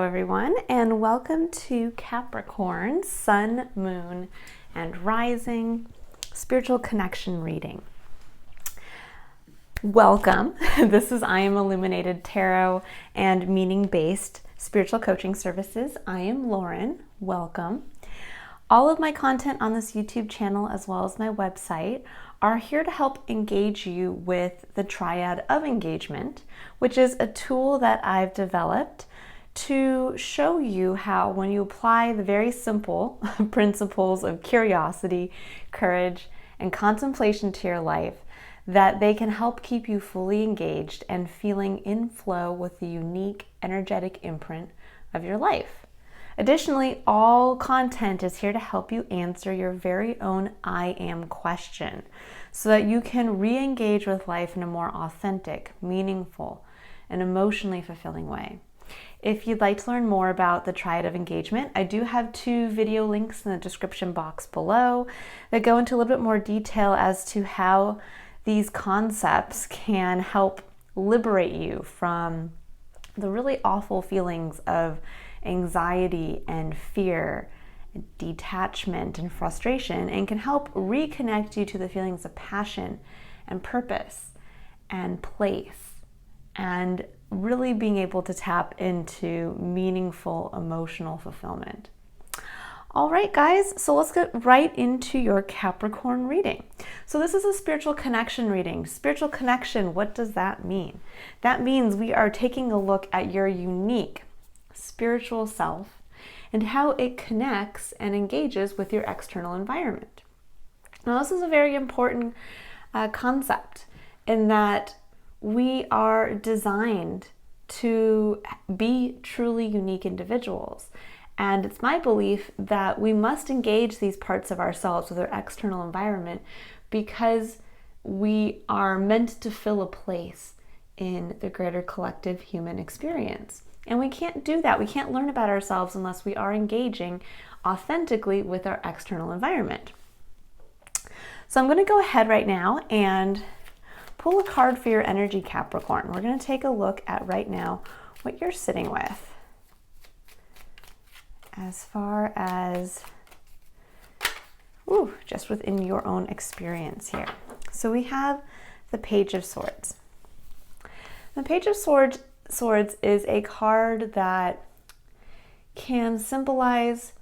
everyone, and welcome to Capricorn, Sun, Moon, and Rising Spiritual Connection Reading. Welcome. This is I Am Illuminated Tarot and Meaning-Based Spiritual Coaching Services. I am Lauren. Welcome. All of my content on this YouTube channel, as well as my website, are here to help engage you with the Triad of Engagement, which is a tool that I've developed to show you how, when you apply the very simple principles of curiosity, courage, and contemplation to your life, that they can help keep you fully engaged and feeling in flow with the unique energetic imprint of your life. Additionally, all content is here to help you answer your very own I am question so that you can re-engage with life in a more authentic, meaningful, and emotionally fulfilling way. If you'd like to learn more about the Triad of Engagement, I do have 2 video links in the description box below that go into a little bit more detail as to how these concepts can help liberate you from the really awful feelings of anxiety and fear, detachment and frustration, and can help reconnect you to the feelings of passion and purpose and place, and really being able to tap into meaningful emotional fulfillment. All right, guys, so let's get right into your Capricorn reading. So this is a spiritual connection reading. Spiritual connection, what does that mean? That means we are taking a look at your unique spiritual self and how it connects and engages with your external environment. Now, this is a very important concept in that we are designed to be truly unique individuals. And it's my belief that we must engage these parts of ourselves with our external environment because we are meant to fill a place in the greater collective human experience. And we can't do that. We can't learn about ourselves unless we are engaging authentically with our external environment. So I'm going to go ahead right now and pull a card for your energy, Capricorn. We're going to take a look at right now what you're sitting with as far as just within your own experience here. So we have the Page of Swords. The Page of Swords is a card that can symbolize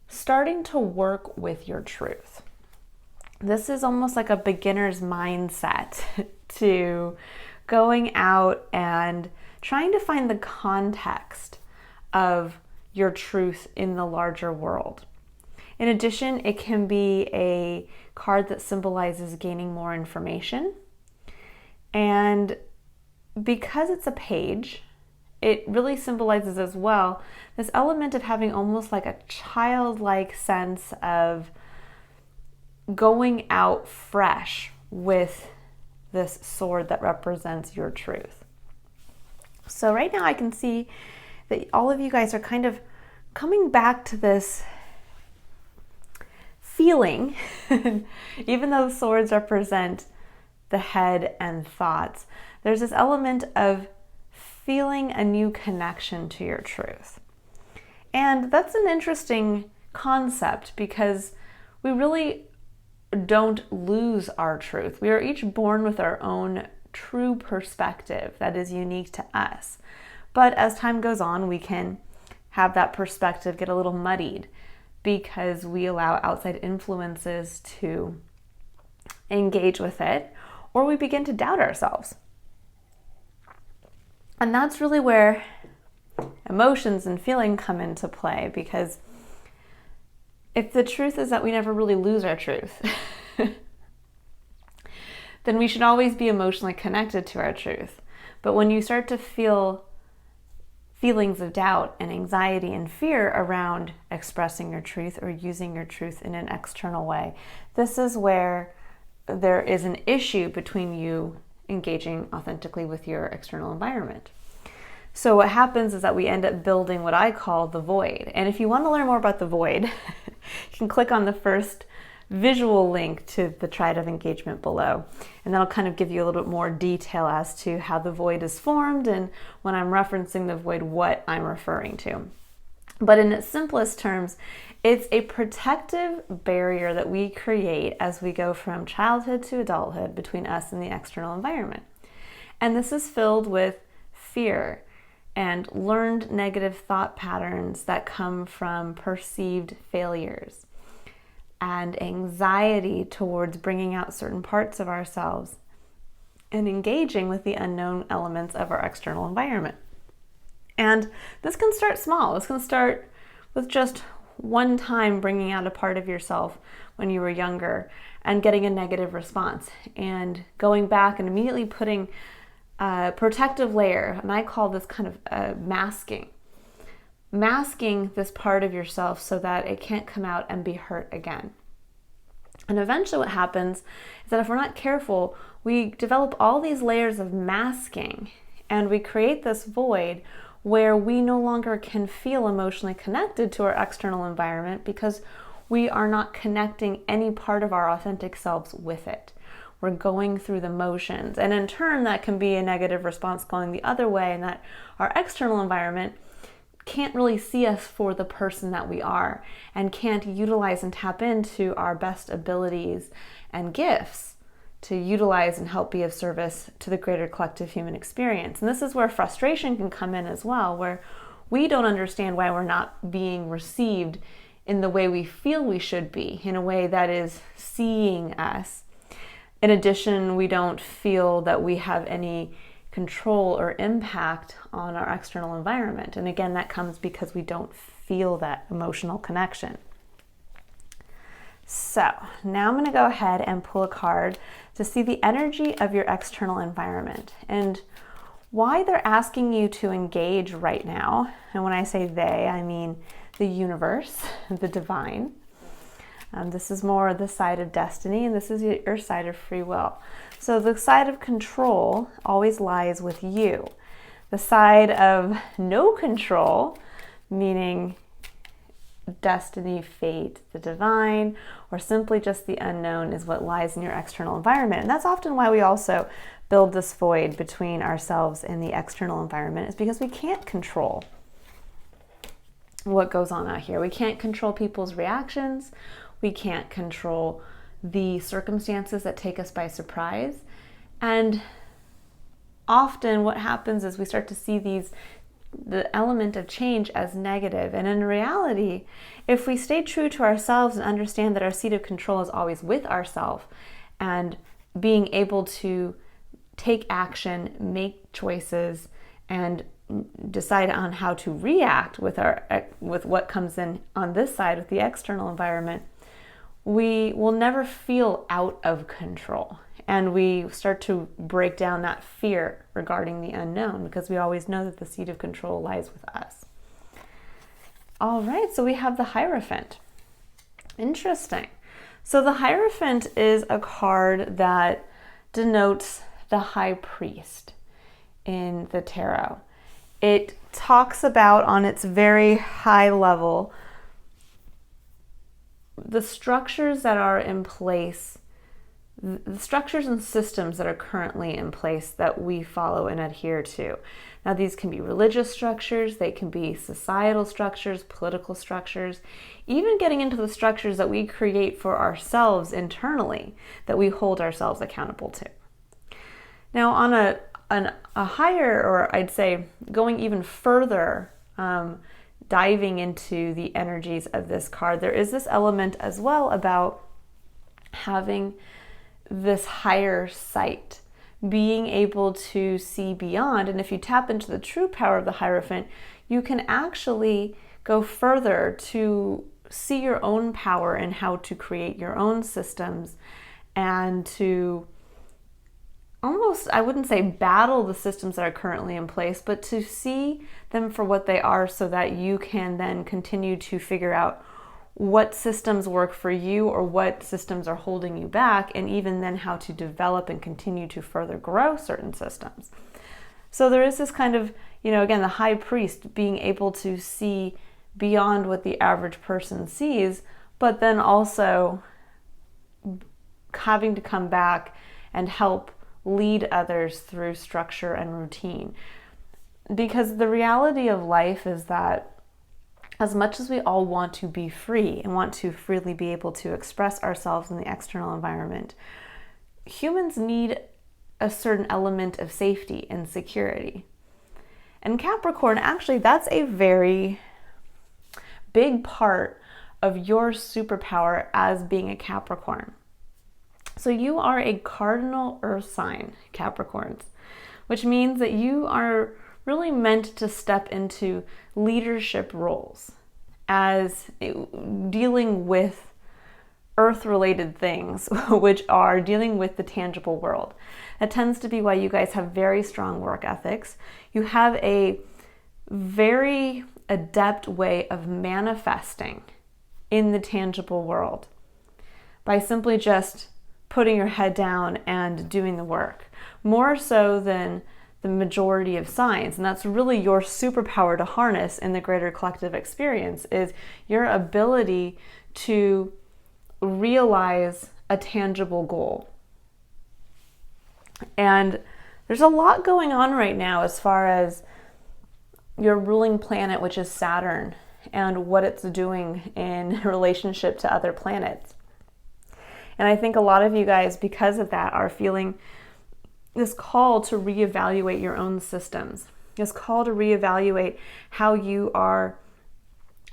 starting to work with your truth. This is almost like a beginner's mindset to going out and trying to find the context of your truth in the larger world. In addition, it can be a card that symbolizes gaining more information. And because it's a page, it really symbolizes as well this element of having almost like a childlike sense of going out fresh with this sword that represents your truth. So right now I can see that all of you guys are kind of coming back to this feeling, even though swords represent the head and thoughts, there's this element of feeling a new connection to your truth. And that's an interesting concept because we really don't lose our truth. We are each born with our own true perspective that is unique to us. But as time goes on, we can have that perspective get a little muddied because we allow outside influences to engage with it, or we begin to doubt ourselves. And that's really where emotions and feeling come into play, because if the truth is that we never really lose our truth, then we should always be emotionally connected to our truth. But when you start to feel feelings of doubt and anxiety and fear around expressing your truth or using your truth in an external way, this is where there is an issue between you engaging authentically with your external environment. So what happens is that we end up building what I call the void. And if you want to learn more about the void, you can click on the first visual link to the Triad of Engagement below. And that'll kind of give you a little bit more detail as to how the void is formed, and when I'm referencing the void, what I'm referring to. But in its simplest terms, it's a protective barrier that we create as we go from childhood to adulthood between us and the external environment. And this is filled with fear and learned negative thought patterns that come from perceived failures, and anxiety towards bringing out certain parts of ourselves and engaging with the unknown elements of our external environment. And this can start small. This can start with just one time bringing out a part of yourself when you were younger and getting a negative response, and going back and immediately putting a protective layer, and I call this kind of masking this part of yourself so that it can't come out and be hurt again. And eventually what happens is that if we're not careful, we develop all these layers of masking, and we create this void where we no longer can feel emotionally connected to our external environment because we are not connecting any part of our authentic selves with it. We're going through the motions, and in turn that can be a negative response going the other way, and that our external environment can't really see us for the person that we are, and can't utilize and tap into our best abilities and gifts to utilize and help be of service to the greater collective human experience. And this is where frustration can come in as well, where we don't understand why we're not being received in the way we feel we should be, in a way that is seeing us. In addition, we don't feel that we have any control or impact on our external environment. And again, that comes because we don't feel that emotional connection. So now I'm going to go ahead and pull a card to see the energy of your external environment and why they're asking you to engage right now. And when I say they, I mean the universe, the divine. This is more the side of destiny, and this is your side of free will. So the side of control always lies with you. The side of no control, meaning destiny, fate, the divine, or simply just the unknown, is what lies in your external environment. And that's often why we also build this void between ourselves and the external environment, is because we can't control what goes on out here. We can't control people's reactions. We can't control the circumstances that take us by surprise. And often what happens is we start to see the element of change as negative. And in reality, if we stay true to ourselves and understand that our seat of control is always with ourselves, and being able to take action, make choices, and decide on how to react with what comes in on this side with the external environment, we will never feel out of control. And we start to break down that fear regarding the unknown, because we always know that the seat of control lies with us. All right, so we have the Hierophant. Interesting. So the Hierophant is a card that denotes the High Priest in the tarot. It talks about, on its very high level, the structures that are in place, the structures and systems that are currently in place that we follow and adhere to. Now, these can be religious structures, they can be societal structures, political structures, even getting into the structures that we create for ourselves internally, that we hold ourselves accountable to. Now, on a higher, or I'd say going even further, diving into the energies of this card, there is this element as well about having this higher sight, being able to see beyond. And if you tap into the true power of the Hierophant, you can actually go further to see your own power and how to create your own systems, and to almost, I wouldn't say battle the systems that are currently in place, but to see them for what they are, so that you can then continue to figure out what systems work for you or what systems are holding you back, and even then how to develop and continue to further grow certain systems. So there is this kind of, again, the High Priest being able to see beyond what the average person sees, but then also having to come back and help lead others through structure and routine. Because the reality of life is that as much as we all want to be free and want to freely be able to express ourselves in the external environment, humans need a certain element of safety and security. And Capricorn, actually, that's a very big part of your superpower as being a Capricorn. So you are a cardinal earth sign, Capricorns, which means that you are really meant to step into leadership roles as dealing with earth-related things, which are dealing with the tangible world. That tends to be why you guys have very strong work ethics. You have a very adept way of manifesting in the tangible world by simply just putting your head down and doing the work, more so than the majority of signs. And that's really your superpower to harness in the greater collective experience, is your ability to realize a tangible goal. And there's a lot going on right now as far as your ruling planet, which is Saturn, and what it's doing in relationship to other planets. And I think a lot of you guys, because of that, are feeling this call to reevaluate your own systems, this call to reevaluate how you are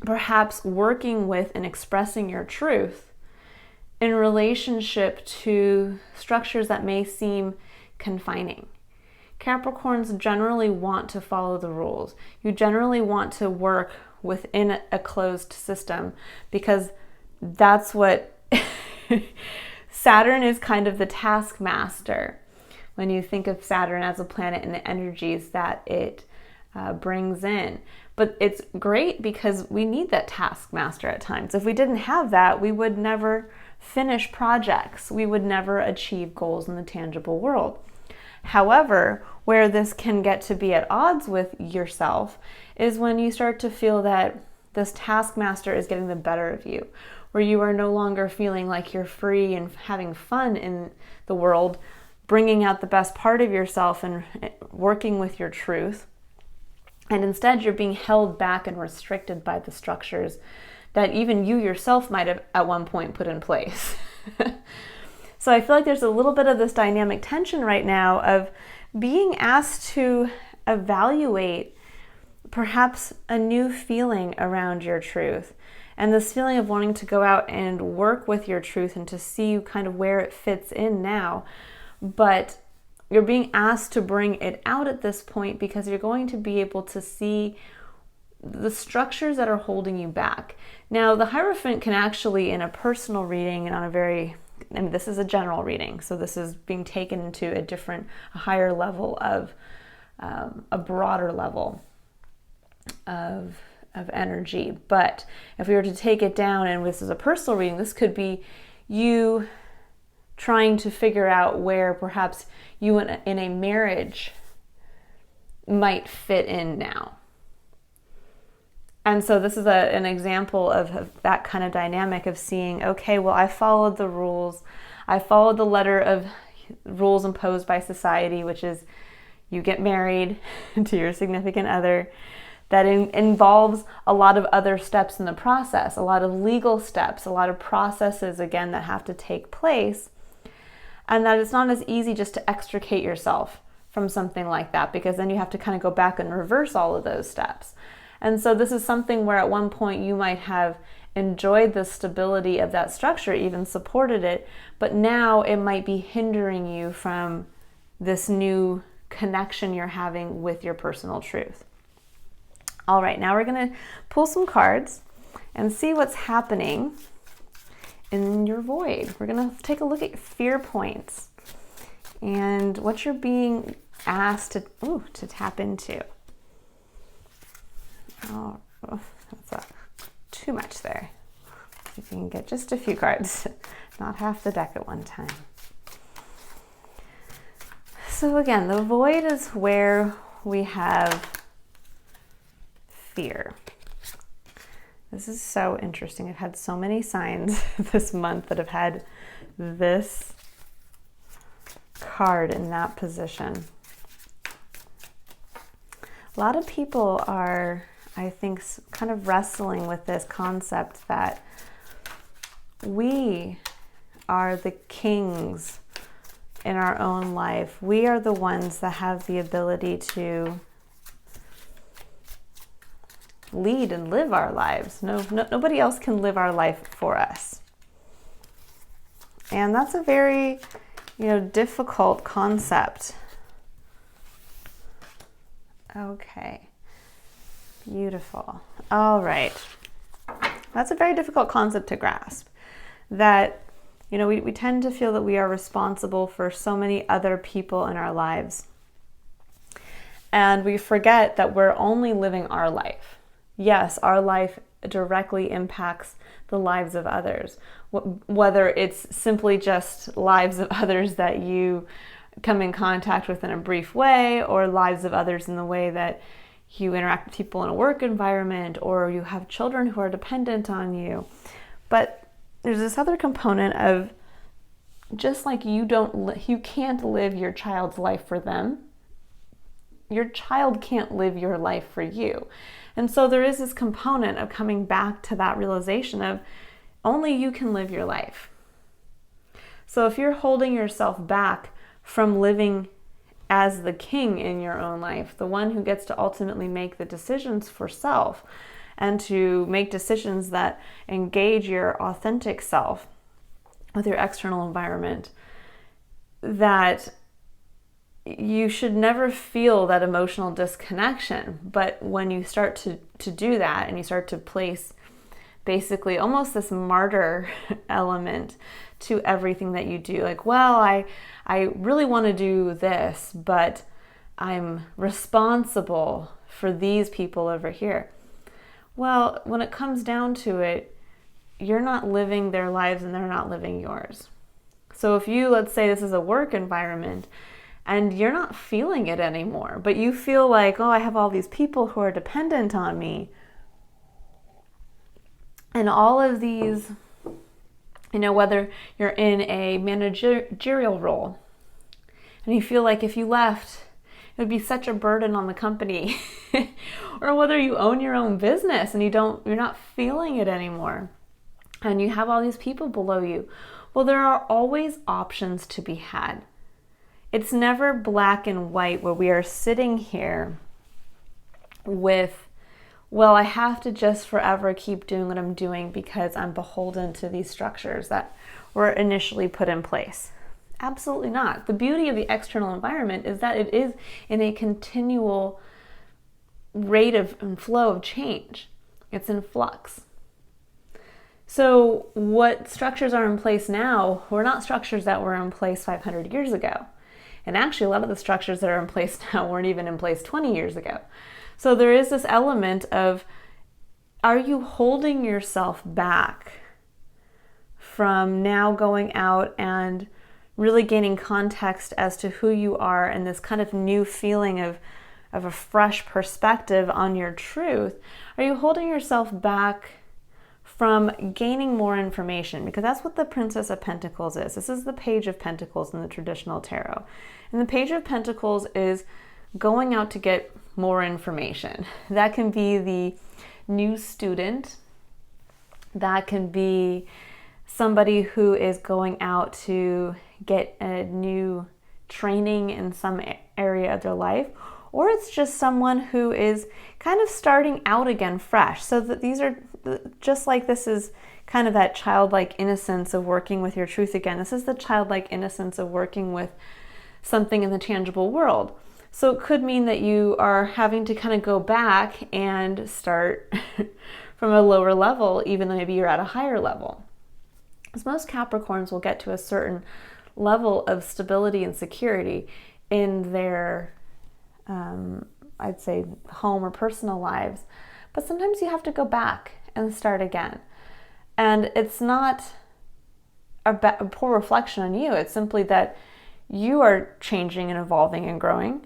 perhaps working with and expressing your truth in relationship to structures that may seem confining. Capricorns generally want to follow the rules. You generally want to work within a closed system, because that's what Saturn is, kind of the taskmaster. When you think of Saturn as a planet and the energies that it brings in. But it's great because we need that taskmaster at times. If we didn't have that, we would never finish projects. We would never achieve goals in the tangible world. However, where this can get to be at odds with yourself is when you start to feel that this taskmaster is getting the better of you, where you are no longer feeling like you're free and having fun in the world, bringing out the best part of yourself and working with your truth. And instead, you're being held back and restricted by the structures that even you yourself might have at one point put in place. So I feel like there's a little bit of this dynamic tension right now of being asked to evaluate perhaps a new feeling around your truth. And this feeling of wanting to go out and work with your truth and to see kind of where it fits in now. But you're being asked to bring it out at this point because you're going to be able to see the structures that are holding you back. Now, the Hierophant can actually, in a personal reading and on a very, this is a general reading, so this is being taken into a higher level of, a broader level of energy. But if we were to take it down, and this is a personal reading, this could be you trying to figure out where perhaps you in a marriage might fit in now. And so this is an example of that kind of dynamic of seeing, okay, well, I followed the rules. I followed the letter of rules imposed by society, which is you get married to your significant other. That involves a lot of other steps in the process, a lot of legal steps, a lot of processes, again, that have to take place. And that it's not as easy just to extricate yourself from something like that, because then you have to kind of go back and reverse all of those steps. And so this is something where at one point you might have enjoyed the stability of that structure, even supported it, but now it might be hindering you from this new connection you're having with your personal truth. All right, now we're going to pull some cards and see what's happening in your void. We're going to take a look at your fear points and what you're being asked to tap into. Oh, that's too much there. See if you can get just a few cards, not half the deck at one time. So again, the void is where we have fear. This is so interesting. I've had so many signs this month that have had this card in that position. A lot of people are, I think, kind of wrestling with this concept that we are the kings in our own life. We are the ones that have the ability to lead and live our lives. Nobody else can live our life for us. And that's a very, difficult concept. Okay. Beautiful. All right. That's a very difficult concept to grasp. That, we tend to feel that we are responsible for so many other people in our lives. And we forget that we're only living our life. Yes, our life directly impacts the lives of others. Whether it's simply just lives of others that you come in contact with in a brief way, or lives of others in the way that you interact with people in a work environment, or you have children who are dependent on you. But there's this other component of, just like you can't live your child's life for them, your child can't live your life for you. And so there is this component of coming back to that realization of only you can live your life. So if you're holding yourself back from living as the king in your own life, the one who gets to ultimately make the decisions for self and to make decisions that engage your authentic self with your external environment, that you should never feel that emotional disconnection. But when you start to do that, and you start to place basically almost this martyr element to everything that you do, like, well, I really want to do this, but I'm responsible for these people over here. Well, when it comes down to it, you're not living their lives and they're not living yours. So if you, let's say this is a work environment, and you're not feeling it anymore, but you feel like, oh, I have all these people who are dependent on me. And all of these, whether you're in a managerial role, and you feel like if you left, it would be such a burden on the company, or whether you own your own business and you're not feeling it anymore, and you have all these people below you. Well, there are always options to be had. It's never black and white where we are sitting here with, well, I have to just forever keep doing what I'm doing because I'm beholden to these structures that were initially put in place. Absolutely not. The beauty of the external environment is that it is in a continual rate of and flow of change. It's in flux. So what structures are in place now were not structures that were in place 500 years ago. And actually, a lot of the structures that are in place now weren't even in place 20 years ago. So there is this element of, are you holding yourself back from now going out and really gaining context as to who you are and this kind of new feeling of a fresh perspective on your truth? Are you holding yourself back from gaining more information? Because that's what the Princess of Pentacles is. This is the Page of Pentacles in the traditional tarot. And the Page of Pentacles is going out to get more information. That can be the new student. That can be somebody who is going out to get a new training in some area of their life. Or it's just someone who is kind of starting out again fresh. So that these are just like, this is kind of that childlike innocence of working with your truth again. This is the childlike innocence of working with something in the tangible world. So it could mean that you are having to kind of go back and start from a lower level, even though maybe you're at a higher level. Because most Capricorns will get to a certain level of stability and security in their I'd say home or personal lives, but sometimes you have to go back and start again. And it's not a poor reflection on you. It's simply that you are changing and evolving and growing.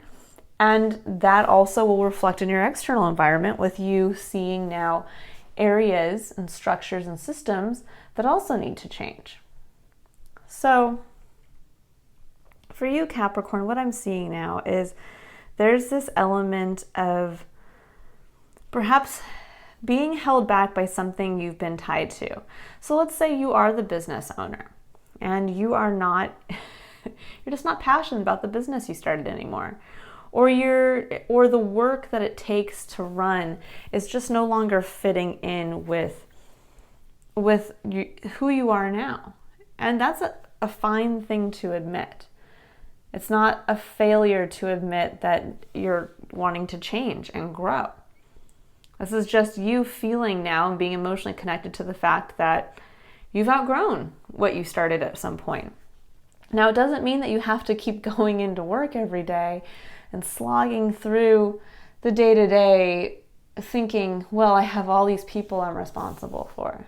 And that also will reflect in your external environment with you seeing now areas and structures and systems that also need to change. So for you, Capricorn, what I'm seeing now is there's this element of perhaps being held back by something you've been tied to. So let's say you are the business owner and you're just not passionate about the business you started anymore. Or the work that it takes to run is just no longer fitting in with who you are now. And that's a fine thing to admit. It's not a failure to admit that you're wanting to change and grow. This is just you feeling now and being emotionally connected to the fact that you've outgrown what you started at some point. Now, it doesn't mean that you have to keep going into work every day and slogging through the day-to-day thinking, well, I have all these people I'm responsible for.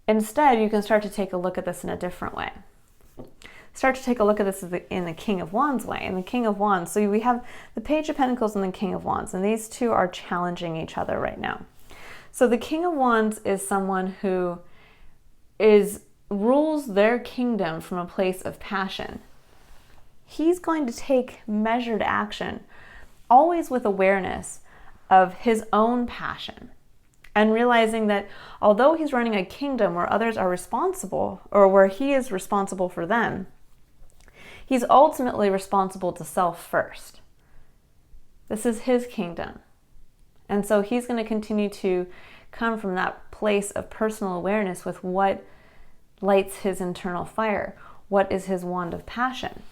Instead, you can start to take a look at this in a different way. Start to take a look at this in the King of Wands way. In the King of Wands, so we have the Page of Pentacles and the King of Wands, and these two are challenging each other right now. So the King of Wands is someone who rules their kingdom from a place of passion. He's going to take measured action, always with awareness of his own passion, and realizing that although he's running a kingdom where others are responsible, or where he is responsible for them, he's ultimately responsible to self first. This is his kingdom. And so he's going to continue to come from that place of personal awareness with what lights his internal fire, what is his wand of passion.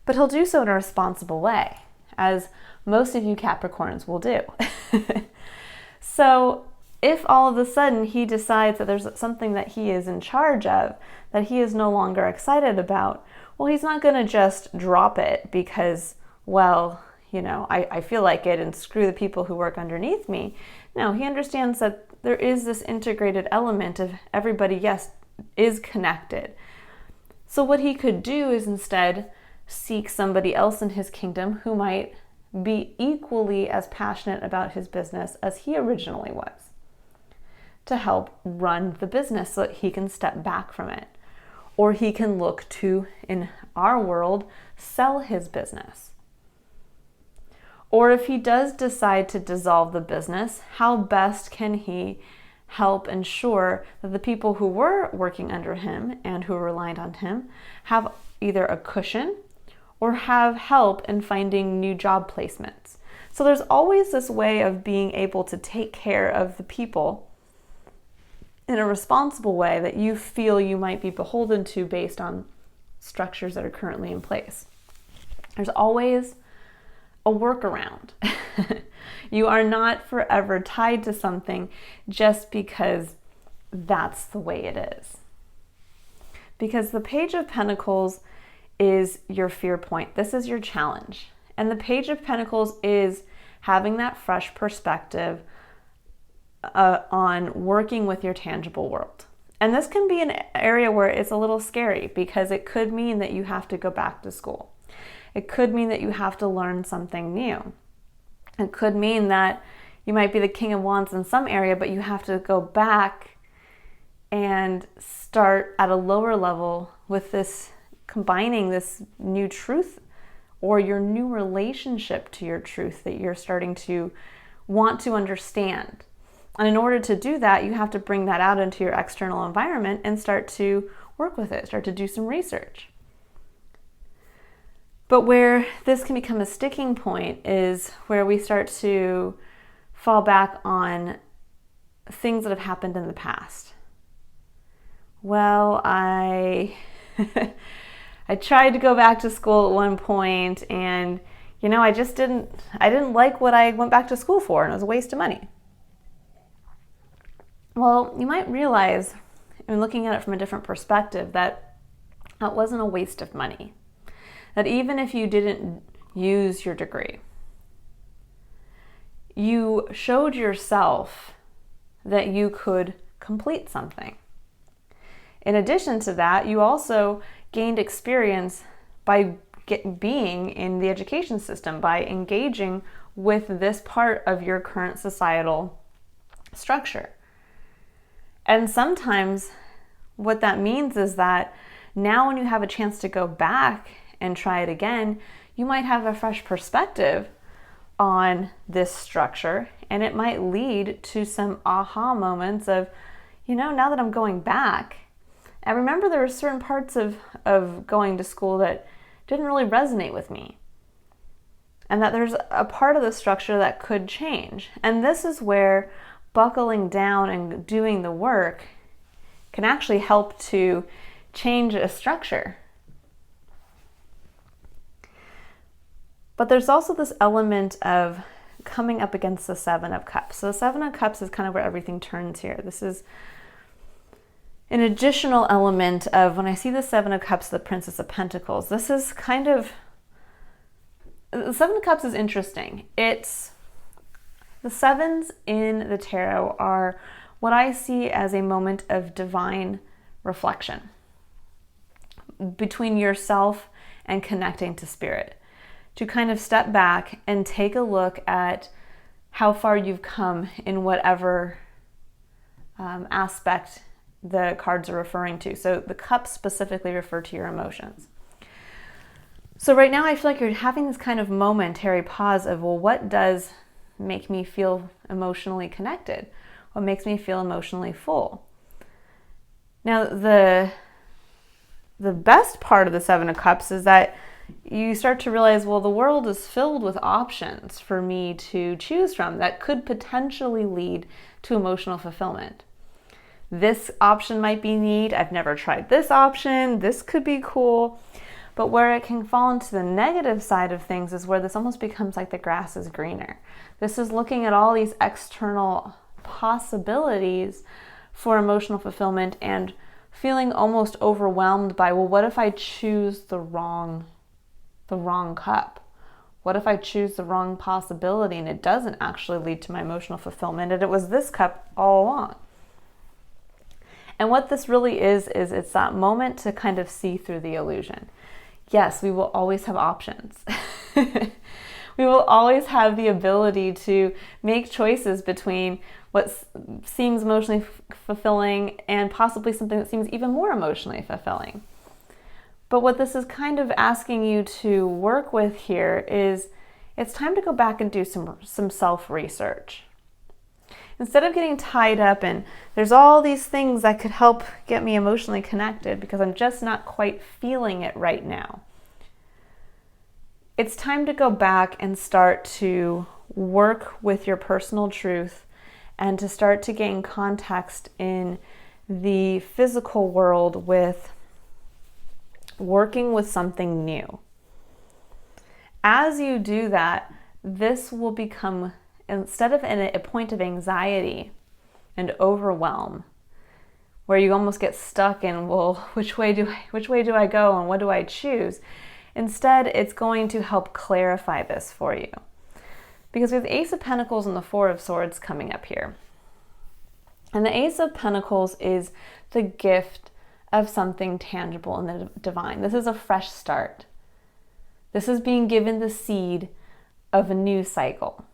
But he'll do so in a responsible way, as most of you Capricorns will do. So if all of a sudden he decides that there's something that he is in charge of, that he is no longer excited about, well, he's not going to just drop it because, well, I feel like it and screw the people who work underneath me. No, he understands that there is this integrated element of everybody, yes, is connected. So what he could do is instead seek somebody else in his kingdom who might be equally as passionate about his business as he originally was, to help run the business so that he can step back from it. Or he can look to, in our world, sell his business. Or if he does decide to dissolve the business, how best can he help ensure that the people who were working under him and who relied on him have either a cushion or have help in finding new job placements. So there's always this way of being able to take care of the people in a responsible way that you feel you might be beholden to based on structures that are currently in place. There's always a workaround. You are not forever tied to something just because that's the way it is. Because the Page of Pentacles is your fear point. This is your challenge. And the Page of Pentacles is having that fresh perspective on working with your tangible world. And this can be an area where it's a little scary because it could mean that you have to go back to school. It could mean that you have to learn something new. It could mean that you might be the King of Wands in some area, but you have to go back and start at a lower level with this, combining this new truth or your new relationship to your truth that you're starting to want to understand. And in order to do that, you have to bring that out into your external environment and start to work with it, start to do some research. But where this can become a sticking point is where we start to fall back on things that have happened in the past. Well, I tried to go back to school at one point and, I didn't like what I went back to school for, and it was a waste of money. Well, you might realize, in looking at it from a different perspective, that that wasn't a waste of money. That even if you didn't use your degree, you showed yourself that you could complete something. In addition to that, you also gained experience by being in the education system, by engaging with this part of your current societal structure. And sometimes what that means is that now when you have a chance to go back and try it again, you might have a fresh perspective on this structure, and it might lead to some aha moments of, now that I'm going back, I remember there were certain parts of going to school that didn't really resonate with me, and that there's a part of the structure that could change. And this is where buckling down and doing the work can actually help to change a structure. But there's also this element of coming up against the Seven of Cups. So the Seven of Cups is kind of where everything turns here. This is an additional element of, when I see the Seven of Cups, the Princess of Pentacles, this is kind of, the Seven of Cups is interesting. The sevens in the tarot are what I see as a moment of divine reflection between yourself and connecting to spirit. To kind of step back and take a look at how far you've come in whatever aspect the cards are referring to. So the cups specifically refer to your emotions. So right now I feel like you're having this kind of momentary pause of, well, what does make me feel emotionally connected? What makes me feel emotionally full? Now the best part of the Seven of Cups is that you start to realize, well, the world is filled with options for me to choose from that could potentially lead to emotional fulfillment. This option might be neat. I've never tried this option. This could be cool. But where it can fall into the negative side of things is where this almost becomes like the grass is greener. This is looking at all these external possibilities for emotional fulfillment and feeling almost overwhelmed by, well, what if I choose the wrong cup? What if I choose the wrong possibility and it doesn't actually lead to my emotional fulfillment, and it was this cup all along? And what this really is it's that moment to kind of see through the illusion. Yes, we will always have options. We will always have the ability to make choices between what seems emotionally fulfilling and possibly something that seems even more emotionally fulfilling. But what this is kind of asking you to work with here is it's time to go back and do some self-research. Instead of getting tied up in, there's all these things that could help get me emotionally connected because I'm just not quite feeling it right now. It's time to go back and start to work with your personal truth and to start to gain context in the physical world with working with something new. As you do that, this will become, instead of a point of anxiety and overwhelm, where you almost get stuck in, well, which way do I go and what do I choose? Instead, it's going to help clarify this for you. Because we have the Ace of Pentacles and the Four of Swords coming up here. And the Ace of Pentacles is the gift of something tangible in the divine. This is a fresh start. This is being given the seed of a new cycle.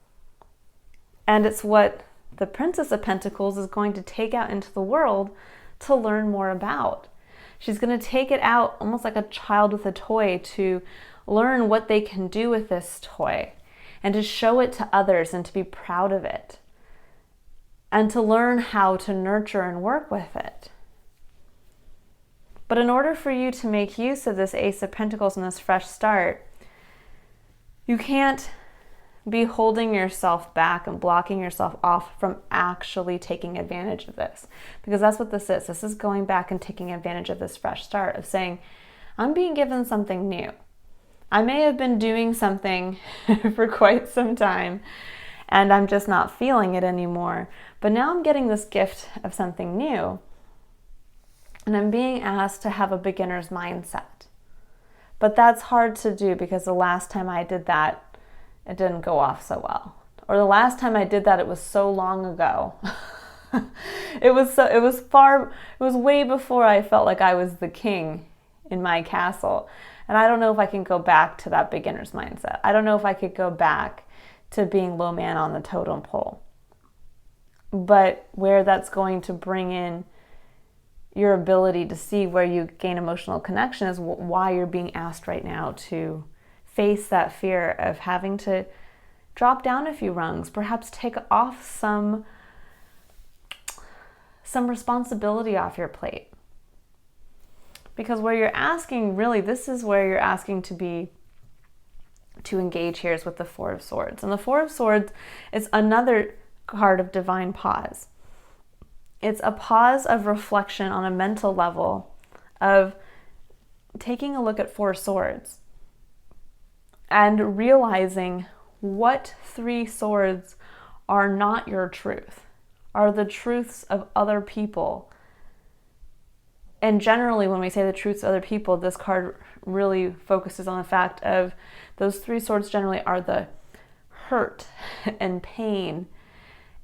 And it's what the Princess of Pentacles is going to take out into the world to learn more about. She's going to take it out almost like a child with a toy to learn what they can do with this toy and to show it to others and to be proud of it and to learn how to nurture and work with it. But in order for you to make use of this Ace of Pentacles and this fresh start, you can't be holding yourself back and blocking yourself off from actually taking advantage of this. Because that's what this is. This is going back and taking advantage of this fresh start of saying, I'm being given something new. I may have been doing something for quite some time and I'm just not feeling it anymore. But now I'm getting this gift of something new. And I'm being asked to have a beginner's mindset. But that's hard to do because the last time I did that, it didn't go off so well. Or the last time I did that, it was so long ago. It was way before I felt like I was the king in my castle. And I don't know if I can go back to that beginner's mindset. I don't know if I could go back to being low man on the totem pole. but where that's going to bring in your ability to see where you gain emotional connection is why you're being asked right now to face that fear of having to drop down a few rungs, perhaps take off some responsibility off your plate. Because where you're asking, really, this is where you're asking to engage here is with the Four of Swords. And the Four of Swords is another card of divine pause. It's a pause of reflection on a mental level of taking a look at Four Swords and realizing what three swords are not your truth, are the truths of other people. And generally, when we say the truths of other people, this card really focuses on the fact of those three swords generally are the hurt and pain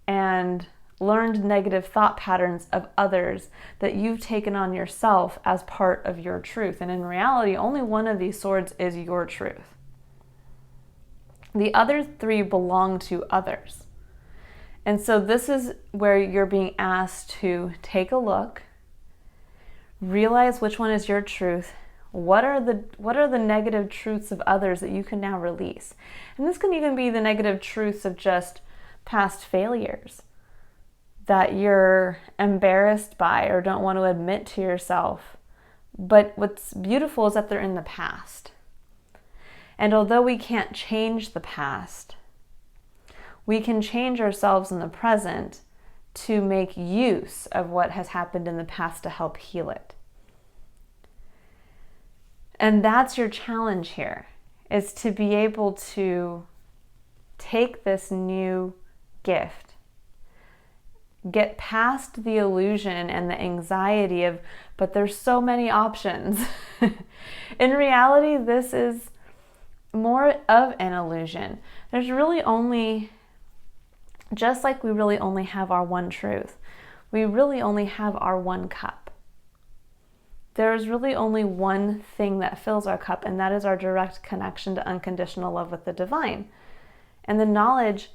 and learned negative thought patterns of others that you've taken on yourself as part of your truth. And in reality, only one of these swords is your truth. The other three belong to others. And so this is where you're being asked to take a look, realize which one is your truth. What are the negative truths of others that you can now release? And this can even be the negative truths of just past failures that you're embarrassed by or don't want to admit to yourself. But what's beautiful is that they're in the past. And although we can't change the past, we can change ourselves in the present to make use of what has happened in the past to help heal it. And that's your challenge here, is to be able to take this new gift, get past the illusion and the anxiety of, but there's so many options. In reality, this is more of an illusion. There's really only, just like we really only have our one truth, we really only have our one cup. There's really only one thing that fills our cup, and that is our direct connection to unconditional love with the divine. And the knowledge,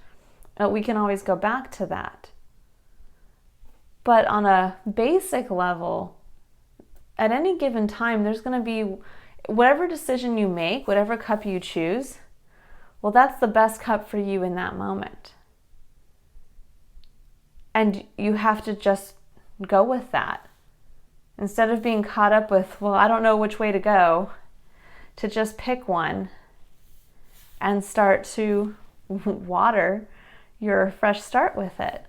we can always go back to that. But on a basic level, at any given time, there's going to be whatever decision you make, whatever cup you choose, well, that's the best cup for you in that moment. And you have to just go with that. Instead of being caught up with, well, I don't know which way to go, to just pick one and start to water your fresh start with it.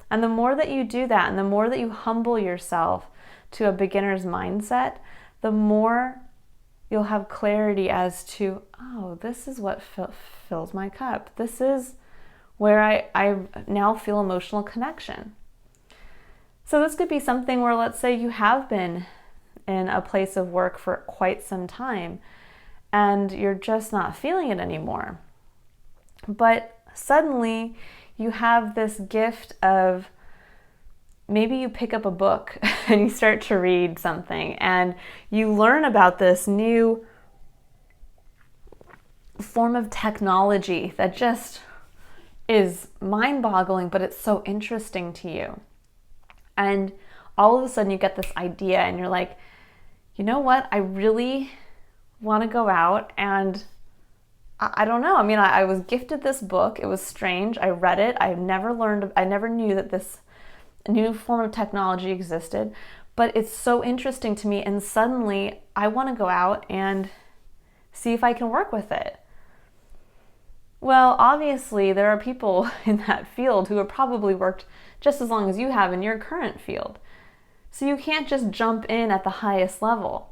And the more that you do that, and the more that you humble yourself to a beginner's mindset, the more you'll have clarity as to, oh, this is what fills my cup. This is where I now feel emotional connection. So this could be something where, let's say you have been in a place of work for quite some time and you're just not feeling it anymore. But suddenly you have this gift of, maybe you pick up a book and you start to read something and you learn about this new form of technology that just is mind-boggling, but it's so interesting to you. And all of a sudden you get this idea and you're like, you know what? I really want to go out and I don't know. I mean, I was gifted this book. It was strange. I read it. I never knew that this new form of technology existed, but it's so interesting to me. And suddenly I want to go out and see if I can work with it. Well, obviously there are people in that field who have probably worked just as long as you have in your current field. So you can't just jump in at the highest level.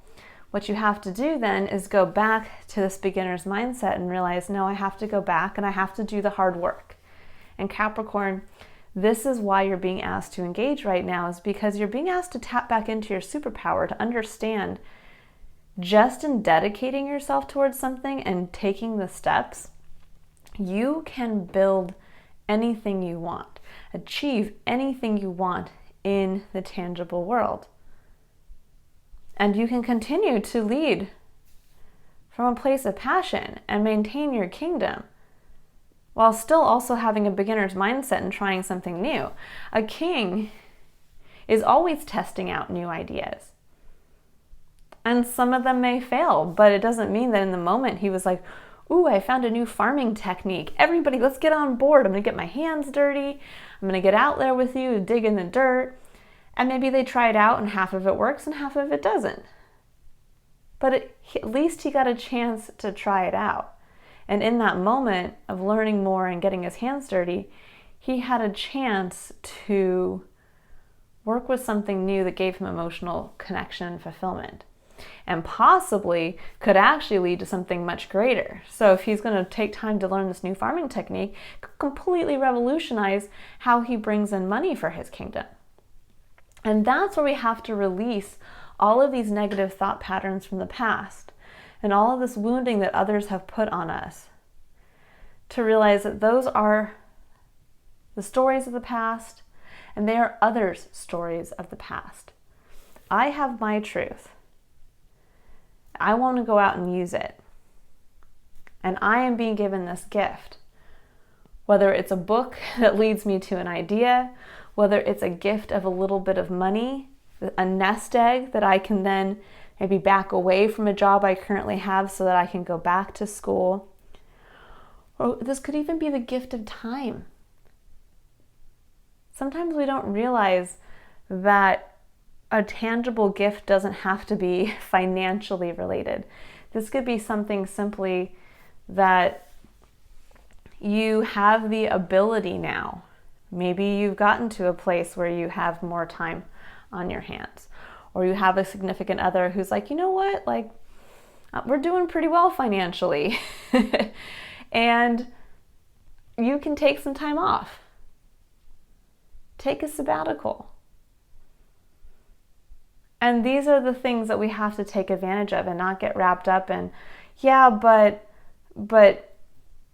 What you have to do then is go back to this beginner's mindset and realize, no, I have to go back and I have to do the hard work. And Capricorn, this is why you're being asked to engage right now, is because you're being asked to tap back into your superpower, to understand just in dedicating yourself towards something and taking the steps, you can build anything you want, achieve anything you want in the tangible world. And you can continue to lead from a place of passion and maintain your kingdom. while still also having a beginner's mindset and trying something new. A king is always testing out new ideas. And some of them may fail, but it doesn't mean that in the moment he was like, ooh, I found a new farming technique. Everybody, let's get on board. I'm going to get my hands dirty. I'm going to get out there with you, dig in the dirt. And maybe they try it out and half of it works and half of it doesn't. But at least he got a chance to try it out. And in that moment of learning more and getting his hands dirty, he had a chance to work with something new that gave him emotional connection and fulfillment, and possibly could actually lead to something much greater. So if he's going to take time to learn this new farming technique, it could completely revolutionize how he brings in money for his kingdom. And that's where we have to release all of these negative thought patterns from the past and all of this wounding that others have put on us, to realize that those are the stories of the past and they are others' stories of the past. I have my truth. I want to go out and use it. And I am being given this gift. Whether it's a book that leads me to an idea, whether it's a gift of a little bit of money, a nest egg that I can then maybe back away from a job I currently have so that I can go back to school. Or this could even be the gift of time. Sometimes we don't realize that a tangible gift doesn't have to be financially related. This could be something simply that you have the ability now. Maybe you've gotten to a place where you have more time on your hands, or you have a significant other who's like, you know what, like, we're doing pretty well financially. And you can take some time off. Take a sabbatical. And these are the things that we have to take advantage of and not get wrapped up in, yeah, but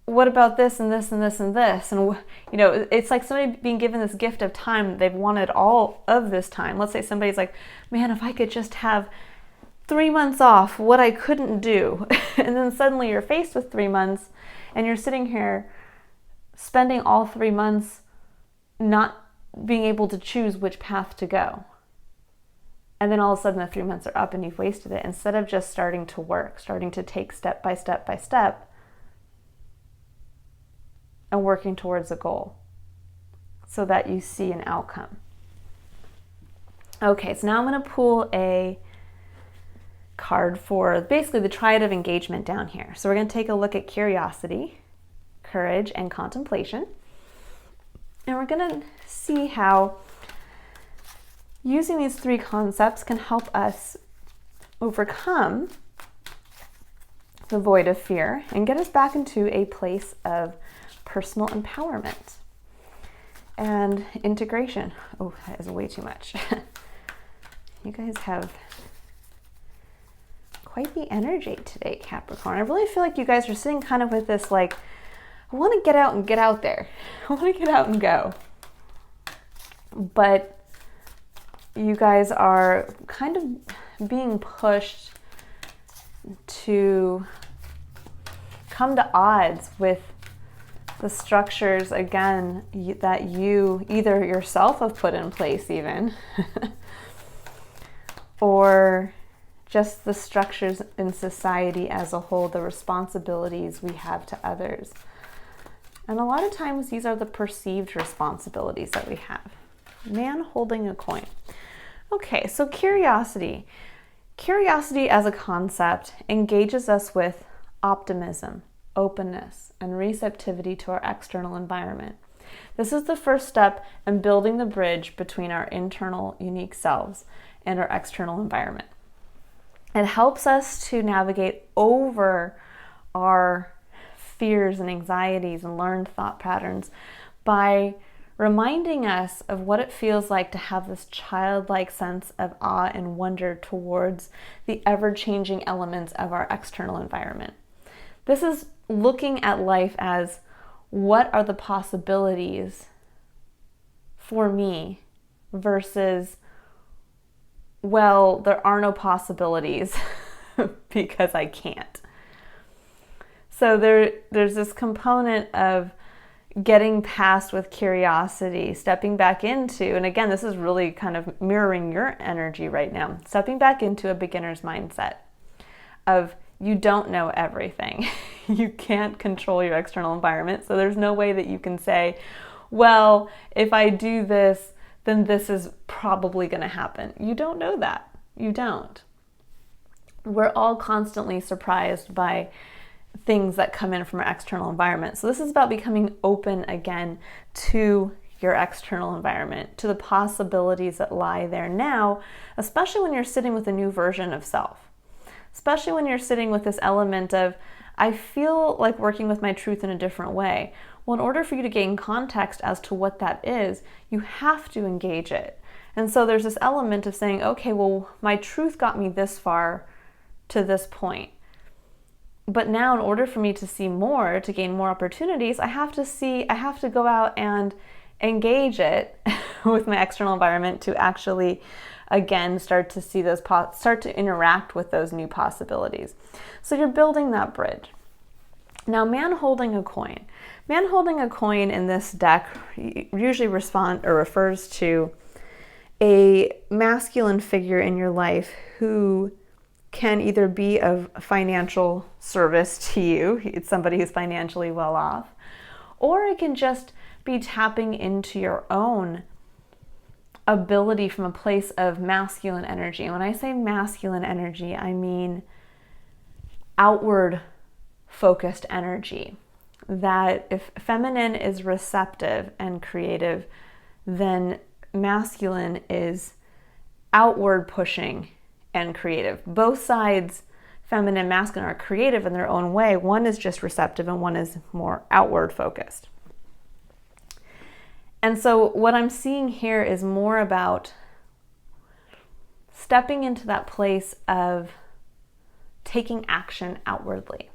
what about this and this and this and this? And, you know, it's like somebody being given this gift of time. They've wanted all of this time. Let's say somebody's like, man, if I could just have 3 months off, what I couldn't do. And then suddenly you're faced with 3 months and you're sitting here spending all 3 months not being able to choose which path to go. And then all of a sudden the 3 months are up and you've wasted it, instead of just starting to work, starting to take step by step by step and working towards a goal so that you see an outcome. Okay, so now I'm going to pull a card for basically the Triad of Engagement down here. So we're going to take a look at curiosity, courage, and contemplation. And we're going to see how using these three concepts can help us overcome the void of fear and get us back into a place of personal empowerment and integration. Oh, that is way too much. You guys have quite the energy today, Capricorn. I really feel like you guys are sitting kind of with this, like, I want to get out and get out there. I want to get out and go. But you guys are kind of being pushed to come to odds with the structures, again, that you either yourself have put in place even, or just the structures in society as a whole, the responsibilities we have to others. And a lot of times these are the perceived responsibilities that we have. Man holding a coin. Okay, so curiosity. Curiosity as a concept engages us with optimism, openness, and receptivity to our external environment. This is the first step in building the bridge between our internal unique selves and our external environment. It helps us to navigate over our fears and anxieties and learned thought patterns by reminding us of what it feels like to have this childlike sense of awe and wonder towards the ever-changing elements of our external environment. This is looking at life as, what are the possibilities for me versus, well, there are no possibilities because I can't. So there's this component of getting past with curiosity, stepping back into, and again, this is really kind of mirroring your energy right now, stepping back into a beginner's mindset of you don't know everything. You can't control your external environment, so there's no way that you can say, well, if I do this, then this is probably going to happen. You don't know that. You don't. We're all constantly surprised by things that come in from our external environment. So this is about becoming open again to your external environment, to the possibilities that lie there now, especially when you're sitting with a new version of self. Especially when you're sitting with this element of, I feel like working with my truth in a different way. Well, in order for you to gain context as to what that is, you have to engage it. And so there's this element of saying, okay, well, my truth got me this far to this point. But now in order for me to see more, to gain more opportunities, I have to go out and engage it with my external environment to actually, again, start to see those, start to interact with those new possibilities. So you're building that bridge. Now, man holding a coin. Man holding a coin in this deck usually refers to a masculine figure in your life who can either be of financial service to you, it's somebody who's financially well off, or it can just be tapping into your own ability from a place of masculine energy. And when I say masculine energy, I mean outward focused energy. That if feminine is receptive and creative, then masculine is outward pushing and creative. Both sides, feminine and masculine, are creative in their own way. One is just receptive and one is more outward focused. And so what I'm seeing here is more about stepping into that place of taking action outwardly.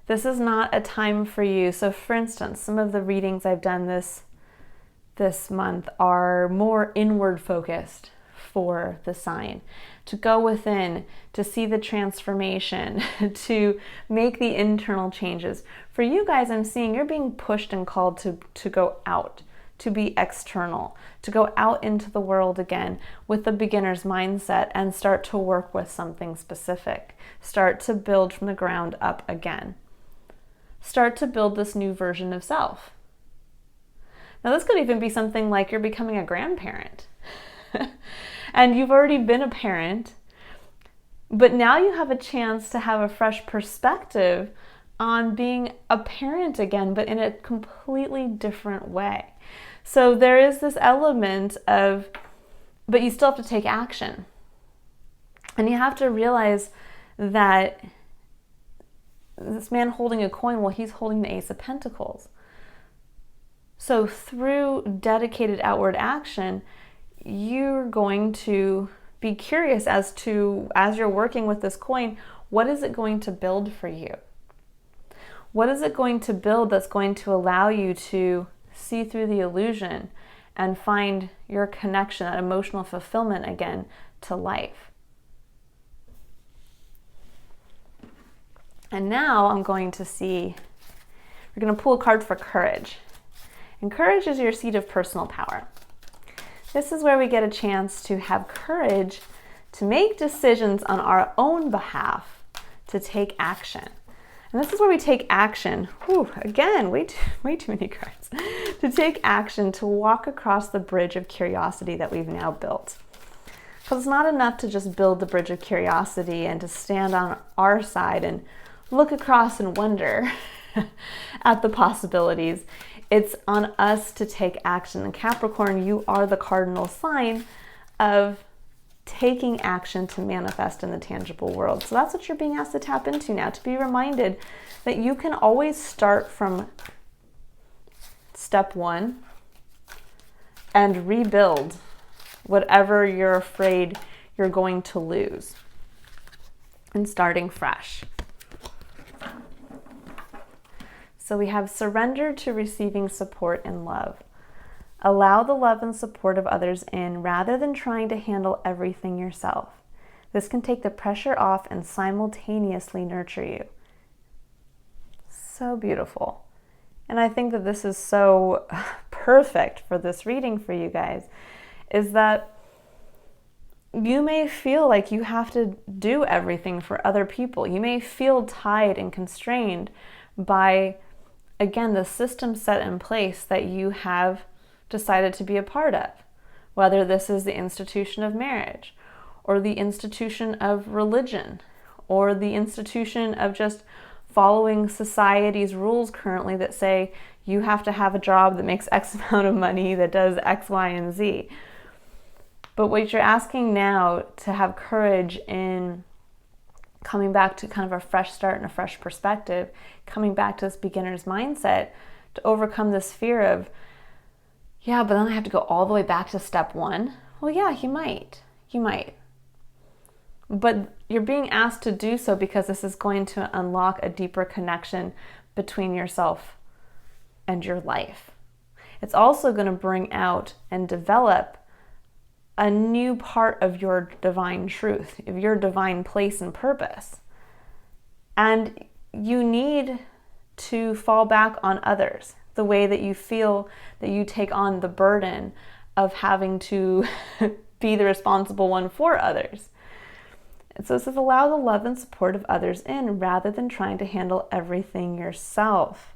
This is not a time for you. So for instance, some of the readings I've done this month are more inward focused for the sign, to go within, to see the transformation, to make the internal changes. For you guys, I'm seeing you're being pushed and called to go out, to be external, to go out into the world again with the beginner's mindset and start to work with something specific. Start to build from the ground up again. Start to build this new version of self. Now, this could even be something like you're becoming a grandparent. And you've already been a parent, but now you have a chance to have a fresh perspective on being a parent again, but in a completely different way. So there is this element of, but you still have to take action. And you have to realize that this man holding a coin, well, he's holding the Ace of Pentacles. So through dedicated outward action, you're going to be curious as you're working with this coin, what is it going to build for you? What is it going to build that's going to allow you to see through the illusion and find your connection, that emotional fulfillment again to life? And now I'm going to see, we're going to pull a card for courage. And courage is your seat of personal power. This is where we get a chance to have courage to make decisions on our own behalf, to take action. And this is where we take action. Again, way too many cards. To take action, to walk across the bridge of curiosity that we've now built. Because it's not enough to just build the bridge of curiosity and to stand on our side and look across and wonder at the possibilities. It's on us to take action. And Capricorn, you are the cardinal sign of taking action to manifest in the tangible world. So that's what you're being asked to tap into now, to be reminded that you can always start from step one and rebuild whatever you're afraid you're going to lose, and starting fresh. So we have surrender to receiving support and love. Allow the love and support of others in rather than trying to handle everything yourself. This can take the pressure off and simultaneously nurture you. So beautiful. And I think that this is so perfect for this reading for you guys, is that you may feel like you have to do everything for other people. You may feel tied and constrained by, again, the system set in place that you have decided to be a part of, whether this is the institution of marriage or the institution of religion or the institution of just following society's rules currently that say you have to have a job that makes X amount of money, that does X, Y, and Z. But what you're asking now to have courage in coming back to kind of a fresh start and a fresh perspective, coming back to this beginner's mindset to overcome this fear of, yeah, but then I have to go all the way back to step one. Well, yeah, you might. But you're being asked to do so because this is going to unlock a deeper connection between yourself and your life. It's also going to bring out and develop a new part of your divine truth, of your divine place and purpose. And you need to fall back on others, the way that you feel that you take on the burden of having to be the responsible one for others. And so it says, allow the love and support of others in rather than trying to handle everything yourself.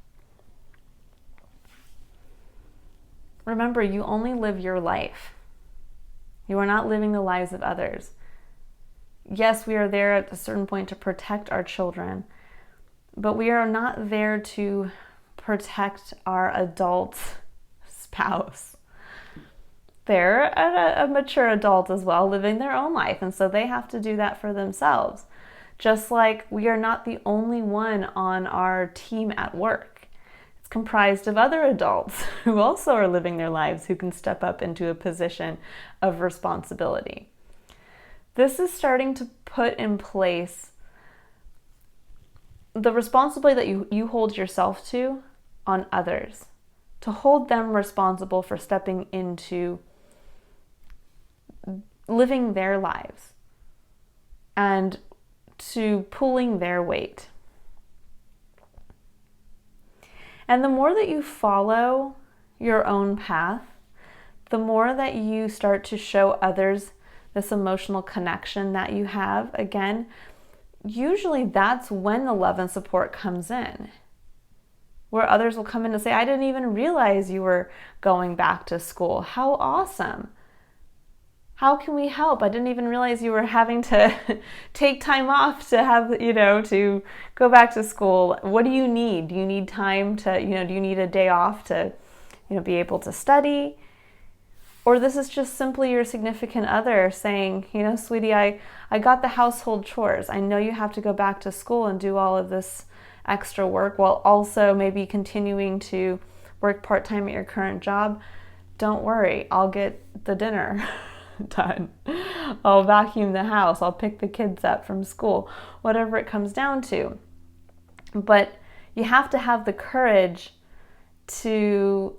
Remember, you only live your life. You are not living the lives of others. Yes, we are there at a certain point to protect our children, but we are not there to protect our adult spouse. They're a mature adult as well, living their own life, and so they have to do that for themselves. Just like we are not the only one on our team at work. It's comprised of other adults who also are living their lives, who can step up into a position of responsibility. This is starting to put in place the responsibility that you hold yourself to on others, to hold them responsible for stepping into living their lives and to pulling their weight. And the more that you follow your own path, the more that you start to show others this emotional connection that you have, again, usually that's when the love and support comes in, where others will come in and say, I didn't even realize you were going back to school. How awesome. How can we help? I didn't even realize you were having to take time off to have, to go back to school. What do you need? Do you need time to, do you need a day off to, be able to study? Or this is just simply your significant other saying, sweetie, I got the household chores. I know you have to go back to school and do all of this extra work while also maybe continuing to work part-time at your current job. Don't worry, I'll get the dinner done. I'll vacuum the house. I'll pick the kids up from school, whatever it comes down to. But you have to have the courage to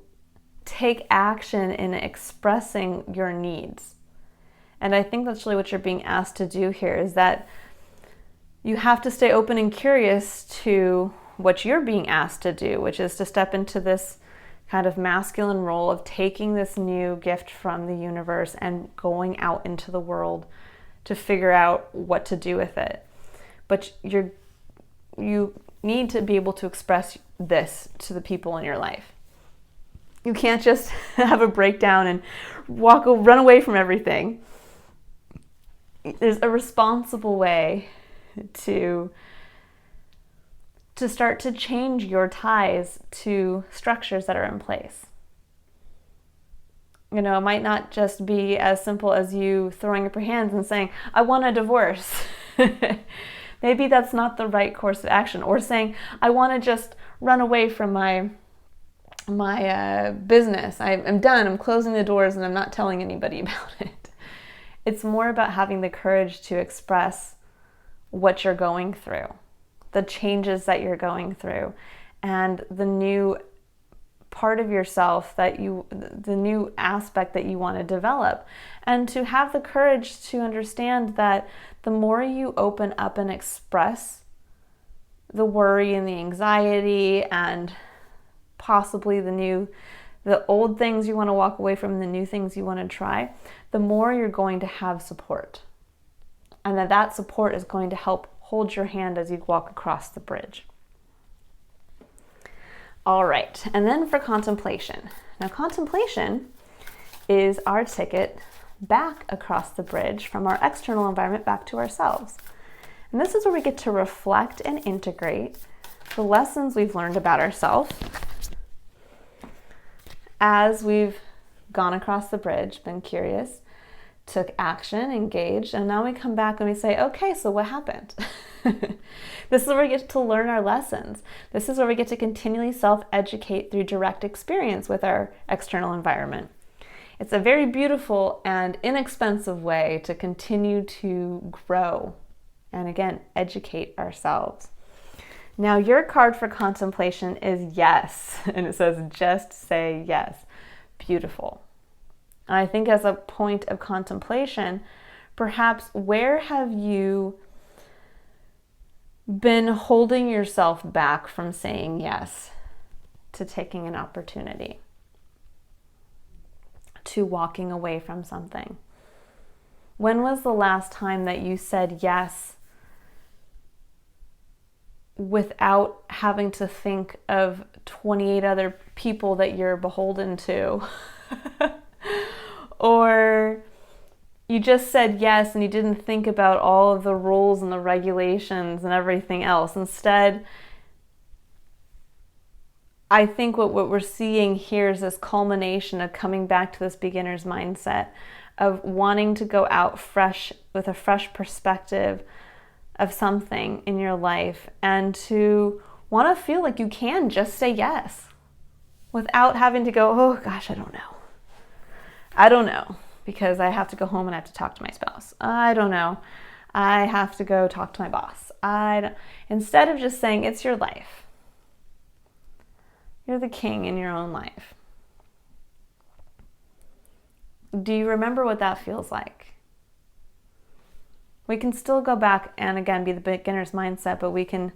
take action in expressing your needs. And I think that's really what you're being asked to do here, is that you have to stay open and curious to what you're being asked to do, which is to step into this kind of masculine role of taking this new gift from the universe and going out into the world to figure out what to do with it. But you need to be able to express this to the people in your life. You can't just have a breakdown and run away from everything. There's a responsible way to start to change your ties to structures that are in place. It might not just be as simple as you throwing up your hands and saying, I want a divorce. Maybe that's not the right course of action. Or saying, I want to just run away from my business. I'm done. I'm closing the doors and I'm not telling anybody about it. It's more about having the courage to express what you're going through, the changes that you're going through, and the new part of yourself the new aspect that you want to develop. And to have the courage to understand that the more you open up and express the worry and the anxiety and possibly the old things you want to walk away from, the new things you want to try, the more you're going to have support. And that support is going to help hold your hand as you walk across the bridge. All right, and then for contemplation. Now, contemplation is our ticket back across the bridge from our external environment back to ourselves. And this is where we get to reflect and integrate the lessons we've learned about ourselves as we've gone across the bridge, been curious, took action, engaged, and now we come back and we say, okay, so what happened? This is where we get to learn our lessons. This is where we get to continually self-educate through direct experience with our external environment. It's a very beautiful and inexpensive way to continue to grow and, again, educate ourselves. Now, your card for contemplation is yes, and it says just say yes. Beautiful. And I think as a point of contemplation, perhaps where have you been holding yourself back from saying yes to taking an opportunity, to walking away from something? When was the last time that you said yes without having to think of 28 other people that you're beholden to? Or you just said yes and you didn't think about all of the rules and the regulations and everything else. Instead, I think what we're seeing here is this culmination of coming back to this beginner's mindset of wanting to go out fresh with a fresh perspective of something in your life and to want to feel like you can just say yes without having to go, oh gosh, I don't know, because I have to go home and I have to talk to my spouse. I don't know. I have to go talk to my boss. Instead of just saying it's your life. You're the king in your own life. Do you remember what that feels like? We can still go back and again be the beginner's mindset, but we can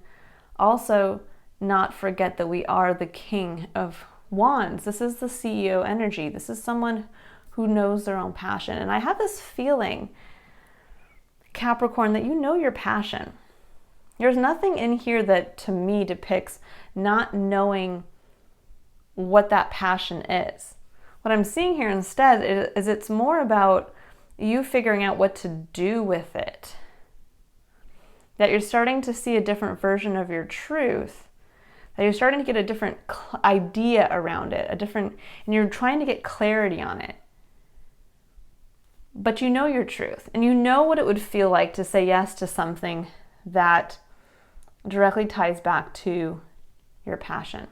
also not forget that we are the king of wands. This is the CEO energy. This is someone who knows their own passion. And I have this feeling, Capricorn, that you know your passion. There's nothing in here that to me depicts not knowing what that passion is. What I'm seeing here instead is it's more about you figuring out what to do with it. That you're starting to see a different version of your truth. That you're starting to get a different idea around it, and you're trying to get clarity on it. But you know your truth, and you know what it would feel like to say yes to something that directly ties back to your passion.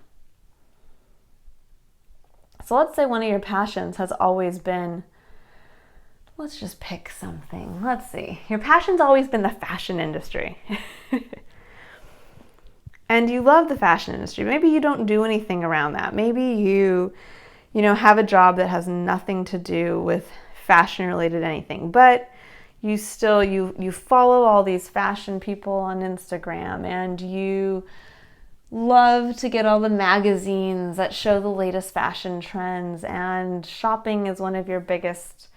So let's say one of your passions has always been, let's just pick something. Let's see. Your passion's always been the fashion industry. And you love the fashion industry. Maybe you don't do anything around that. Maybe you have a job that has nothing to do with fashion related anything, but you still, you follow all these fashion people on Instagram and you love to get all the magazines that show the latest fashion trends, and shopping is one of your biggest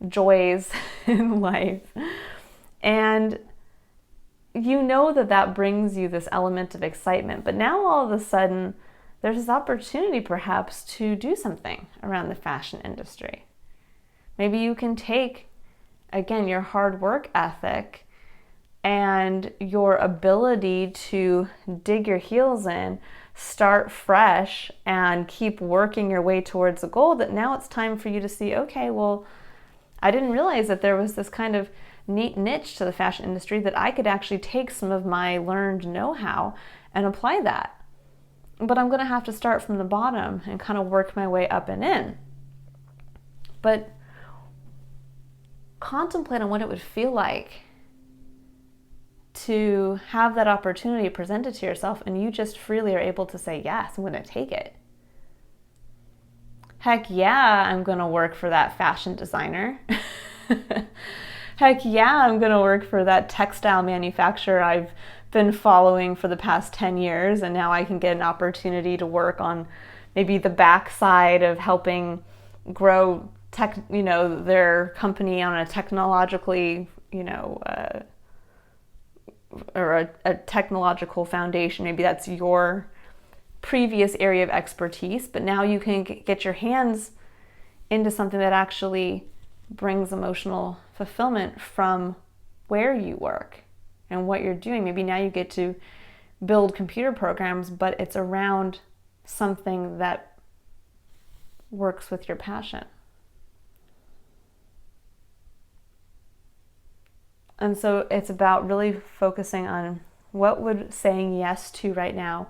joys in life. And you know that brings you this element of excitement, but now all of a sudden there's this opportunity perhaps to do something around the fashion industry. Maybe you can take, again, your hard work ethic and your ability to dig your heels in, start fresh, and keep working your way towards a goal, that now it's time for you to see, okay, well, I didn't realize that there was this kind of neat niche to the fashion industry that I could actually take some of my learned know-how and apply that. But I'm going to have to start from the bottom and kind of work my way up and in. But contemplate on what it would feel like to have that opportunity presented to yourself and you just freely are able to say, yes, I'm going to take it. Heck yeah, I'm going to work for that fashion designer. Heck yeah, I'm going to work for that textile manufacturer I've been following for the past 10 years, and now I can get an opportunity to work on maybe the backside of helping grow their company on a technologically, or a technological foundation. Maybe that's your previous area of expertise, but now you can get your hands into something that actually brings emotional fulfillment from where you work and what you're doing. Maybe now you get to build computer programs, but it's around something that works with your passion. And so it's about really focusing on what would saying yes to right now,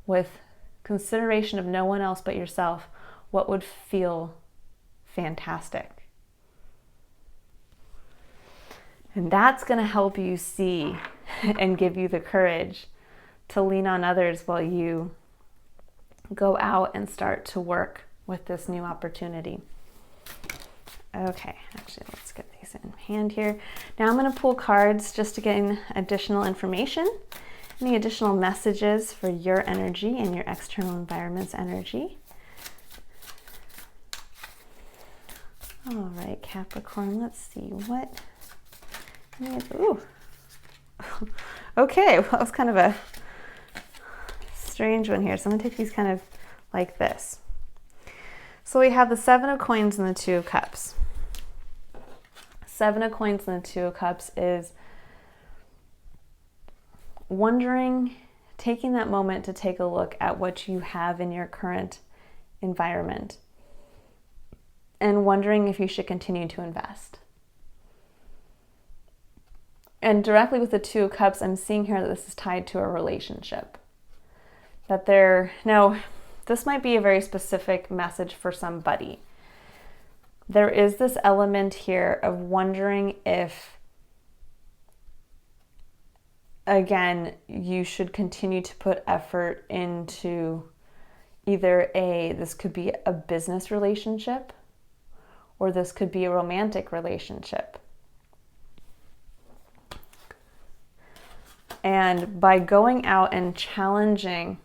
with consideration of no one else but yourself, what would feel fantastic. And that's going to help you see and give you the courage to lean on others while you go out and start to work with this new opportunity. Okay, actually, let's get these in hand here. Now I'm going to pull cards just to gain additional information, any additional messages for your energy and your external environment's energy. All right, Capricorn, let's see what. Ooh. Okay, well, that was kind of a strange one here. So I'm going to take these kind of like this. So we have the 7 of Coins and the 2 of Cups. 7 of Coins and the 2 of Cups is wondering, taking that moment to take a look at what you have in your current environment and wondering if you should continue to invest. And directly with the 2 of Cups, I'm seeing here that this is tied to a relationship. Now, this might be a very specific message for somebody. There is this element here of wondering if, again, you should continue to put effort into either this could be a business relationship, or this could be a romantic relationship. And by going out and challenging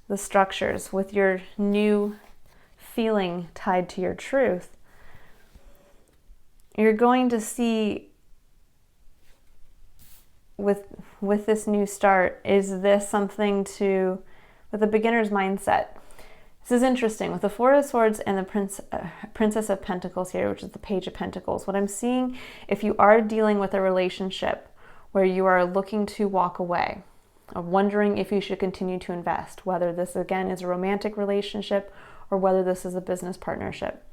the structures with your new feeling tied to your truth, you're going to see with this new start, is this something with a beginner's mindset? This is interesting. With the 4 of Swords and the Princess of Pentacles here, which is the Page of Pentacles, what I'm seeing, if you are dealing with a relationship where you are looking to walk away, of wondering if you should continue to invest, whether this again is a romantic relationship or whether this is a business partnership.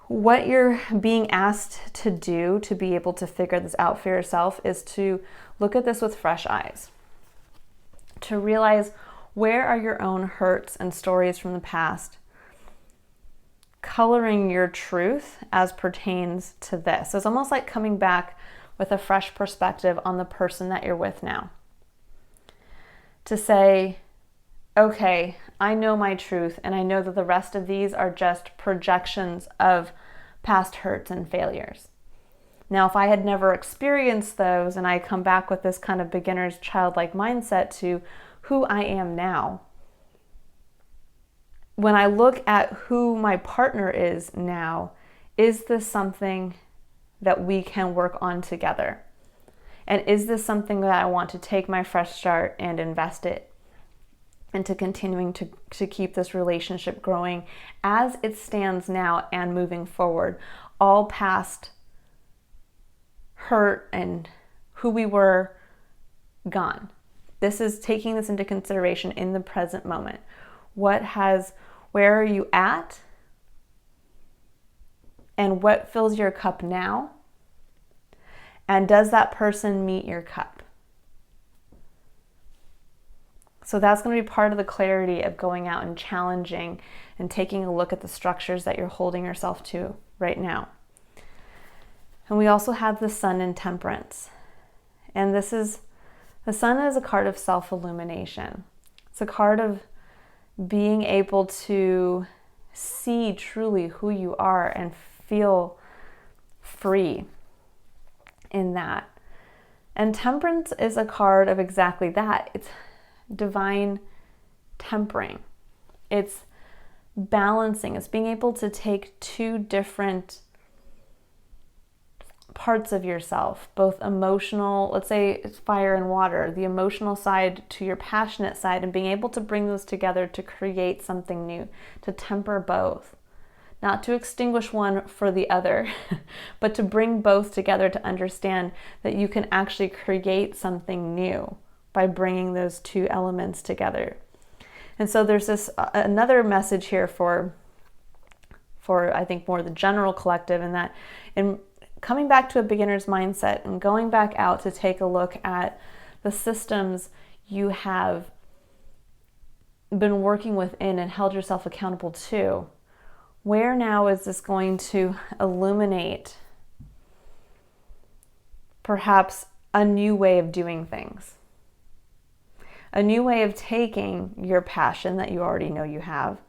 What you're being asked to do to be able to figure this out for yourself is to look at this with fresh eyes, to realize where are your own hurts and stories from the past coloring your truth as pertains to this. So it's almost like coming back with a fresh perspective on the person that you're with now. To say, okay, I know my truth, and I know that the rest of these are just projections of past hurts and failures. Now, if I had never experienced those and I come back with this kind of beginner's childlike mindset to who I am now, when I look at who my partner is now, is this something that we can work on together? And is this something that I want to take my fresh start and invest it into continuing to keep this relationship growing as it stands now and moving forward, all past hurt and who we were gone? This is taking this into consideration in the present moment. Where are you at? And what fills your cup now? And does that person meet your cup? So that's going to be part of the clarity of going out and challenging and taking a look at the structures that you're holding yourself to right now. And we also have the Sun in Temperance. And the Sun is a card of self-illumination. It's a card of being able to see truly who you are and feel free in that. And Temperance is a card of exactly that. It's divine tempering. It's balancing. It's being able to take two different parts of yourself, both emotional, let's say it's fire and water, the emotional side to your passionate side, and being able to bring those together to create something new, to temper both. Not to extinguish one for the other, but to bring both together to understand that you can actually create something new by bringing those two elements together. And so there's this another message here for I think more the general collective, in that in coming back to a beginner's mindset and going back out to take a look at the systems you have been working within and held yourself accountable to. Where now is this going to illuminate perhaps a new way of doing things? A new way of taking your passion that you already know you have,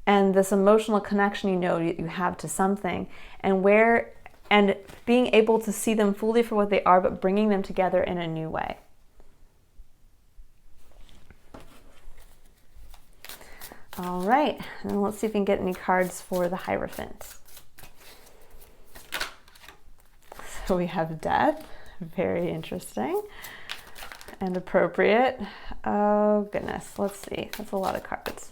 and this emotional connection you know you have to something, and being able to see them fully for what they are, but bringing them together in a new way. All right, and let's see if we can get any cards for the Hierophant. So we have Death, very interesting and appropriate. Oh goodness, let's see, that's a lot of cards.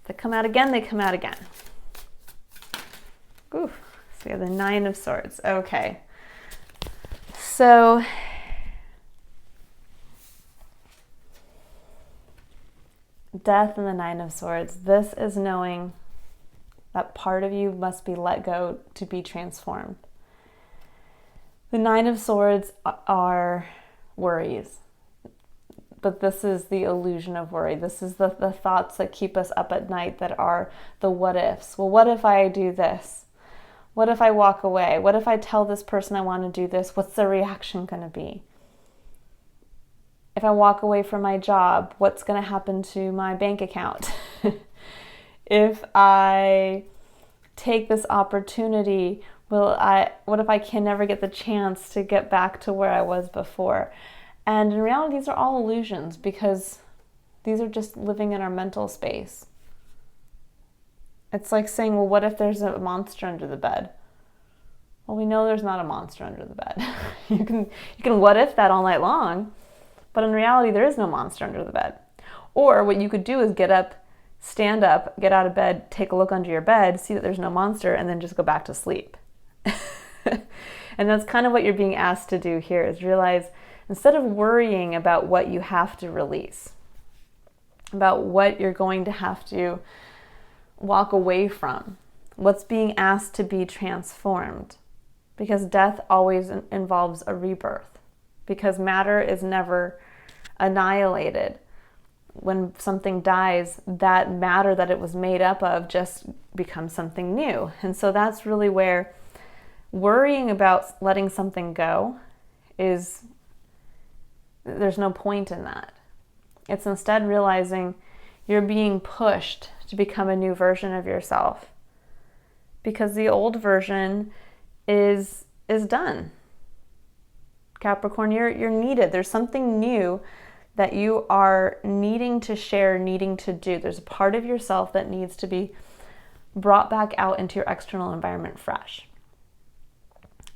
They come out again, they come out again. Ooh, so we have the Nine of Swords. Okay, so Death and the Nine of Swords. This is knowing that part of you must be let go to be transformed. The Nine of Swords are worries, but this is the illusion of worry. This is the thoughts that keep us up at night, that are the what ifs. Well, what if I do this? What if I walk away? What if I tell this person I want to do this? What's the reaction going to be? If I walk away from my job, what's going to happen to my bank account? If I take this opportunity, what if I can never get the chance to get back to where I was before? And in reality, these are all illusions, because these are just living in our mental space. It's like saying, well, what if there's a monster under the bed? Well, we know there's not a monster under the bed. You can what if that all night long, but in reality, there is no monster under the bed. Or what you could do is get up, stand up, get out of bed, take a look under your bed, see that there's no monster, and then just go back to sleep. And that's kind of what you're being asked to do here, is realize, instead of worrying about what you have to release, about what you're going to have to walk away from, what's being asked to be transformed, because death always involves a rebirth, because matter is never annihilated. When something dies, that matter that it was made up of just becomes something new. And so that's really where worrying about letting something go there's no point in that. It's instead realizing you're being pushed to become a new version of yourself, because the old version is done. Capricorn, you're needed. There's something new that you are needing to share, needing to do. There's a part of yourself that needs to be brought back out into your external environment fresh.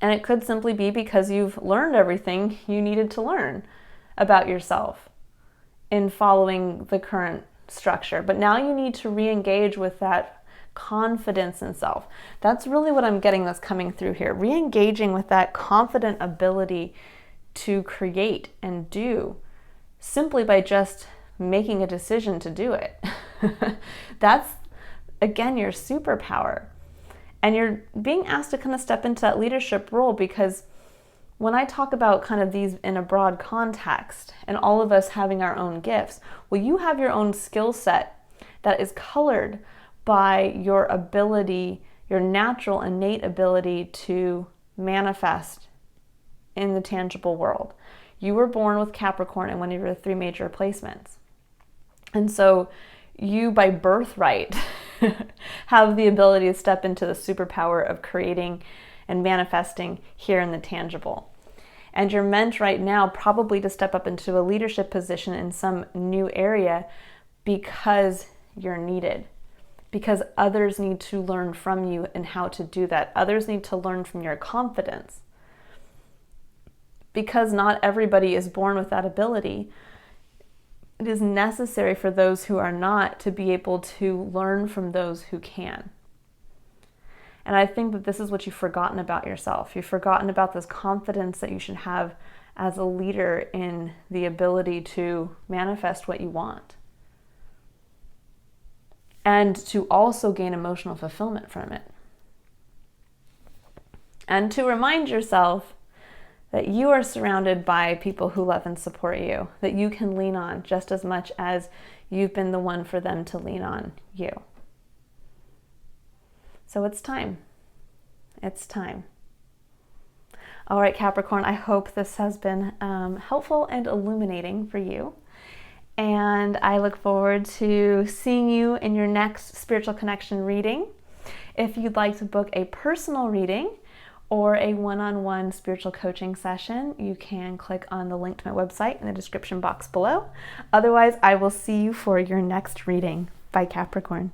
And it could simply be because you've learned everything you needed to learn about yourself in following the current structure. But now you need to re-engage with that confidence in self. That's really what I'm getting that's coming through here. Re-engaging with that confident ability to create and do, simply by just making a decision to do it. That's, again, your superpower. And you're being asked to kind of step into that leadership role, because when I talk about kind of these in a broad context and all of us having our own gifts, well, you have your own skill set that is colored by your ability, your natural innate ability to manifest in the tangible world. You were born with Capricorn in one of your 3 major placements. And so you, by birthright, have the ability to step into the superpower of creating and manifesting here in the tangible. And you're meant right now probably to step up into a leadership position in some new area because you're needed. Because others need to learn from you and how to do that. Others need to learn from your confidence. Because not everybody is born with that ability. It is necessary for those who are not to be able to learn from those who can. And I think that this is what you've forgotten about yourself. You've forgotten about this confidence that you should have as a leader in the ability to manifest what you want. And to also gain emotional fulfillment from it. And to remind yourself that you are surrounded by people who love and support you, that you can lean on just as much as you've been the one for them to lean on you. So it's time. It's time. All right, Capricorn, I hope this has been helpful and illuminating for you. And I look forward to seeing you in your next Spiritual Connection reading. If you'd like to book a personal reading or a one-on-one spiritual coaching session, you can click on the link to my website in the description box below. Otherwise, I will see you for your next reading. Bye, Capricorn.